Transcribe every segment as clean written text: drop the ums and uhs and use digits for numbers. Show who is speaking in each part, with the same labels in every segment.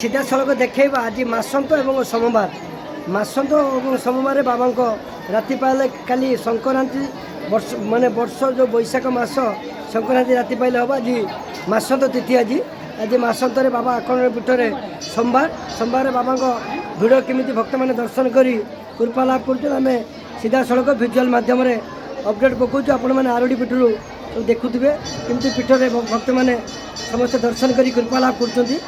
Speaker 1: सीधासलख देखा आज मासंत और सोमवार मासंत और सोमवार बाबा राति पाइले काली संक्रांति वर्ष माने वर्ष जो बैशाख मास संक्रांति राति पाइले हम आज मासंत तिथि आज मासंत बाबा आखंड पीठर सोमवार सोमवार बाबा भिड़ केमी भक्त मैंने दर्शन कर कृपा लाभ कर सीधासलख भिजुआल मध्यम अपडेट पकाऊँ आपण मैंने आरोडी पीठर देखुवे केमती पीठर भक्त मैंने समस्त दर्शन कर कृपा लाभ कर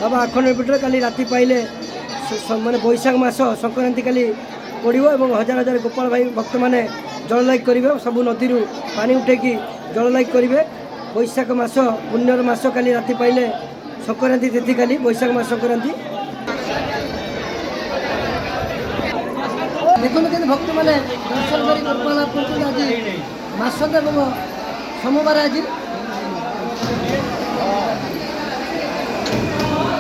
Speaker 1: बाबा आखंड पीठर काली राति पाइले माने बैशाख मास संक्रांति काली पड़ो और हजार हजार गोपाल भाई भक्त मैंने जललाग करेंगे सबू नदी पानी उठेकी जललाग करेंगे बैशाख मास पुण्यर मास काली राति पाइले संक्रांति तिथि काली बैशाख मास संक्रांति देखो कि भक्त मैंने दर्शन कर कृपा लाभ कर आज मासंत और सोमवार आज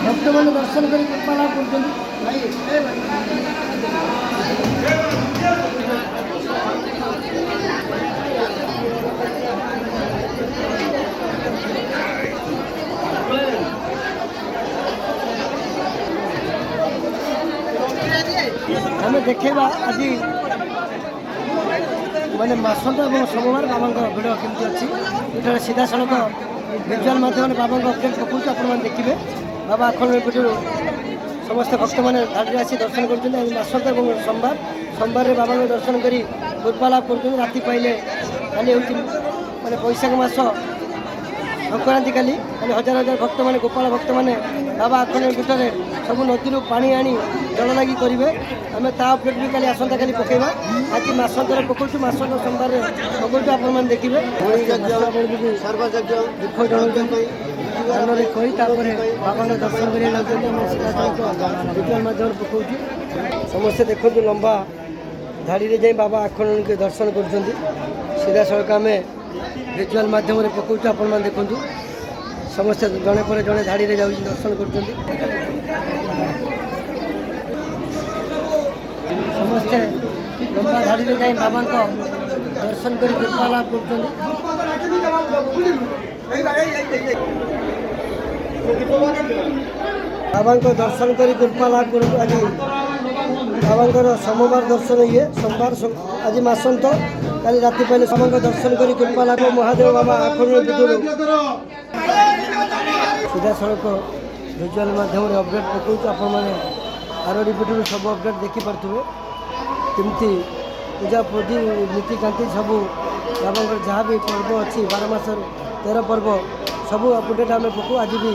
Speaker 1: भक्त मैंने दर्शन कर कृपा लाभ कर हमें देखा आज मैंने मासंत और सोमवार बाबा भिड़ केमती अच्छी ये सीधा सड़क भिजुआल मध्यम बाबा अपडेट पकाऊँ आप देखिए बाबा आखंड पीठर समस्त भक्त मैंने धाड़ी आसी दर्शन कर मासंत और सोमवार सोमवार बाबा दर्शन कर कृपा लाभ कर राति पाइले काली हूँ मैंने बैशाख मास संक्रांति काली हजार हजार भक्त मैंने गोपाल भक्त मैंने बाबा आखंड पीठर सब नदी पानी आनी जल लगी करेंगे आम ता अपडेट भी काली आसंता काली पकेवा आज मासंत पकाऊँ मासंत सोमवार पकाऊँ आप देखिए दुख जन कही बाबा दर्शन कर मध्यम पकाऊँ समस्ते देखो लंबा धाड़ी जाए बाबा आखंड के दर्शन कर सीधा सड़क आम भिजुआल मध्यम पकाऊँ आप देखूँ समस्ते जड़े पर जड़े धाड़ी जा दर्शन कर समस्ते लंबा धाड़ी जाए बाबा दर्शन कर कृपा लाभ कर बाबा दर्शन कर कृपा लाभ कर आज बाबा सोमवार दर्शन ये सोमवार आज मासंत काली राति पाइले बाबा दर्शन कर कृपा लाभ महादेव बाबा आखंड पीठर सीधा सड़क भिजुआल मध्यम अपडेट पकाऊँ आप आरोडी पीठर सब अपडेट देखिपे केमती पूजा पूजी नीतिकांति सब बाबा जहाँ भी पर्व अच्छी 12 मास 13 पर्व सब अपडेट आम पकाऊ आज भी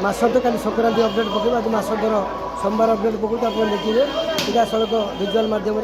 Speaker 1: मासंत काली संक्रांति अपडेट पकाऊ आज मासंतर सोमवार अपडेट पकाऊँ आप देखिए सीधा सड़क भिजुआल मध्यम